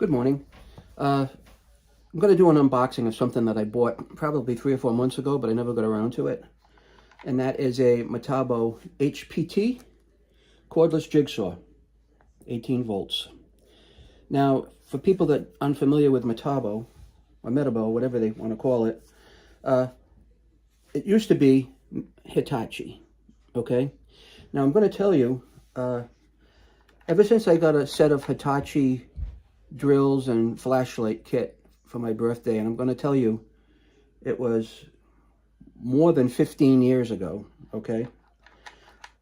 Good morning. I'm going to do an unboxing of something that I bought probably 3 or 4 months ago, but I never got around to it. And that is a Metabo HPT Cordless Jigsaw, 18 volts. Now, for people that are unfamiliar with Metabo, or Metabo, whatever they want to call it, it used to be Hitachi, okay? Now, I'm going to tell you, ever since I got a set of Hitachi drills and flashlight kit for my birthday, and I'm going to tell you, it was more than 15 years ago, okay?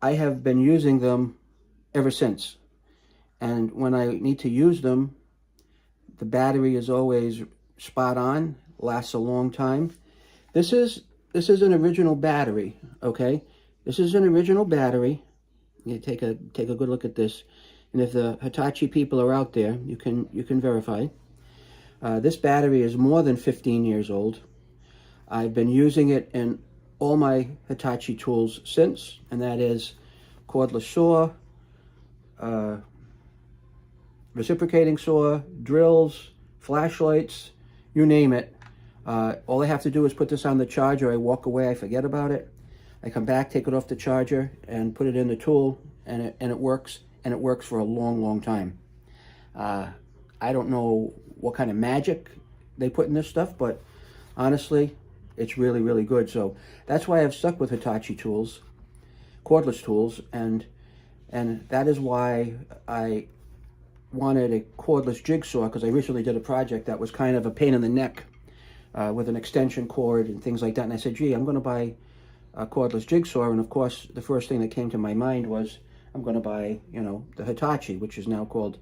I have been using them ever since. And when I need to use them, the battery is always spot on, lasts a long time. This is an original battery, okay? This is an original battery. You take a good look at this. And if the Hitachi people are out there, you can verify. This battery is more than 15 years old. I've been using it in all my Hitachi tools since, and that is cordless saw, reciprocating saw, drills, flashlights, you name it. All I have to do is put this on the charger. I walk away, I forget about it. I come back, take it off the charger, and put it in the tool, and it works. And it works for a long, long time. I don't know what kind of magic they put in this stuff, but honestly, it's really, really good. So that's why I've stuck with Hitachi tools, cordless tools, and that is why I wanted a cordless jigsaw, because I recently did a project that was kind of a pain in the neck with an extension cord and things like that. And I said, gee, I'm going to buy a cordless jigsaw. And of course, the first thing that came to my mind was, I'm going to buy, the Hitachi, which is now called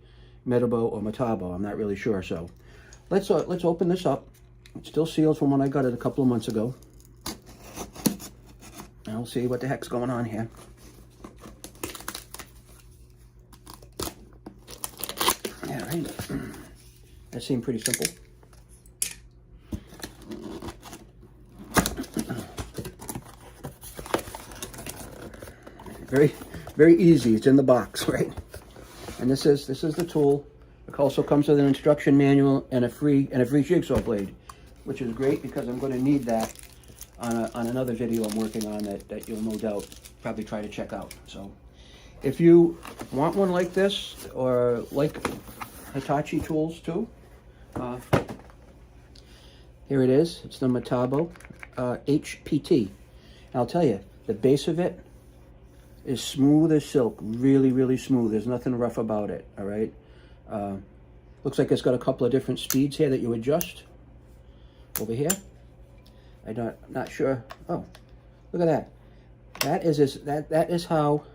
Metabo or Metabo. I'm not really sure. So let's open this up. It still seals from when I got it a couple of months ago. And I'll see what the heck's going on here. All right. That seemed pretty simple. Very easy. It's in the box, right? And this is the tool. It also comes with an instruction manual and a free jigsaw blade, which is great because I'm going to need that on another video I'm working on that you'll no doubt probably try to check out. So if you want one like this, or like Hitachi tools too, here it is. It's the Metabo HPT. And I'll tell you, the base of it is smooth as silk, really, really smooth. There's nothing rough about it, all right? Looks like it's got a couple of different speeds here that you adjust. Over here, I'm not sure. Oh, look at that. That is how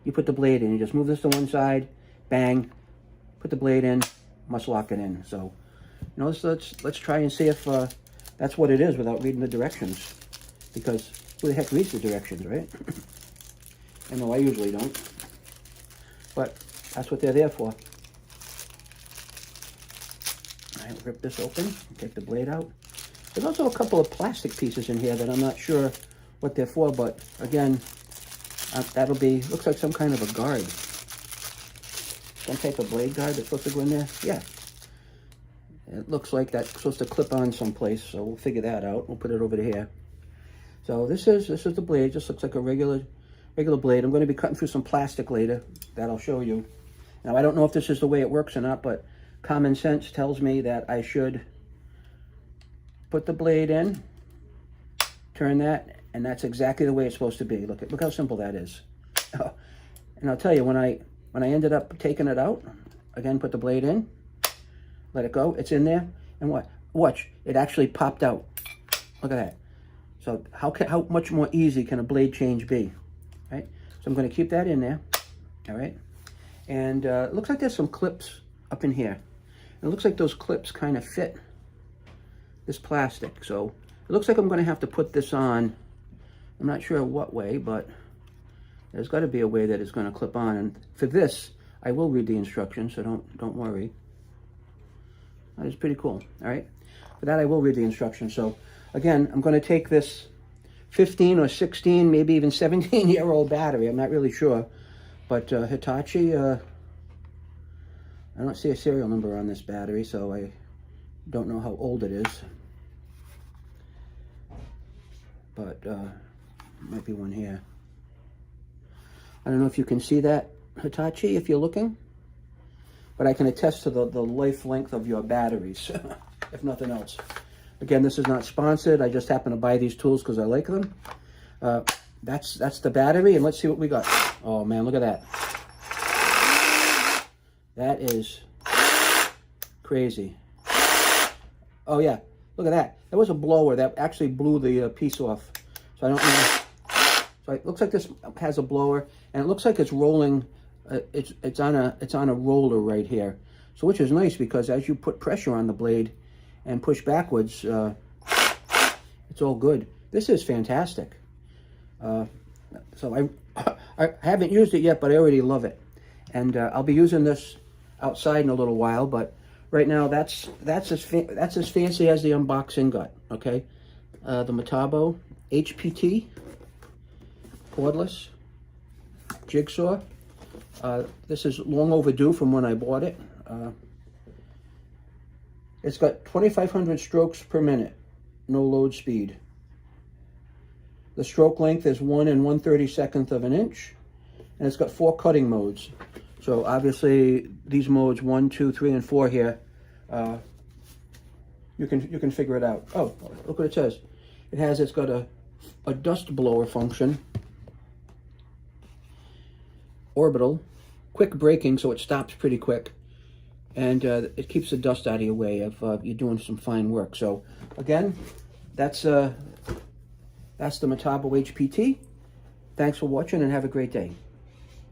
you put the blade in. You just move this to one side, bang, put the blade in, must lock it in. So, let's try and see if that's what it is without reading the directions, because who the heck reads the directions, right? I know I usually don't, but that's what they're there for. All right, rip this open, take the blade out. There's also a couple of plastic pieces in here that I'm not sure what they're for, but again, that'll be, looks like some kind of a guard. Some type of blade guard that's supposed to go in there. Yeah, it looks like that's supposed to clip on someplace, so we'll figure that out. We'll put it over to here. So this is the blade. Just looks like a regular blade. I'm going to be cutting through some plastic later that I'll show you. Now, I don't know if this is the way it works or not, but common sense tells me that I should put the blade in, turn that, and that's exactly the way it's supposed to be. Look how simple that is. And I'll tell you, when I ended up taking it out, again, put the blade in, let it go. It's in there, and watch, it actually popped out. Look at that. So how much more easy can a blade change be, right? So I'm going to keep that in there, all right? And it looks like there's some clips up in here. It looks like those clips kind of fit this plastic. So it looks like I'm going to have to put this on. I'm not sure what way, but there's got to be a way that it's going to clip on. And for this, I will read the instructions, so don't worry. That is pretty cool, all right? For that, I will read the instructions. So again, I'm going to take this 15 or 16, maybe even 17-year-old battery. I'm not really sure. But Hitachi I don't see a serial number on this battery, so I don't know how old it is. But might be one here. I don't know if you can see that, Hitachi, if you're looking. But I can attest to the life length of your batteries, if nothing else. Again, this is not sponsored. I just happen to buy these tools because I like them. That's the battery, and let's see what we got. Oh man, look at that. That is crazy. Oh yeah, look at that. That was a blower that actually blew the piece off. So I don't know. So it looks like this has a blower, and it looks like it's rolling. It's on a roller right here. So which is nice because as you put pressure on the blade and push backwards, it's all good. This is fantastic. So I haven't used it yet, but I already love it. And I'll be using this outside in a little while, but right now that's as fancy as the unboxing got. Okay, the Metabo HPT Cordless Jigsaw. This is long overdue from when I bought it. It's got 2,500 strokes per minute, no load speed. The stroke length is 1 1/32 of an inch, and it's got 4 cutting modes. So obviously these modes 1, 2, 3, and 4 here, you can figure it out. Oh, look what it says. It's got a dust blower function, orbital, quick braking, so it stops pretty quick, and it keeps the dust out of your way if you're doing some fine work. So again, that's the Metabo HPT. Thanks for watching and have a great day.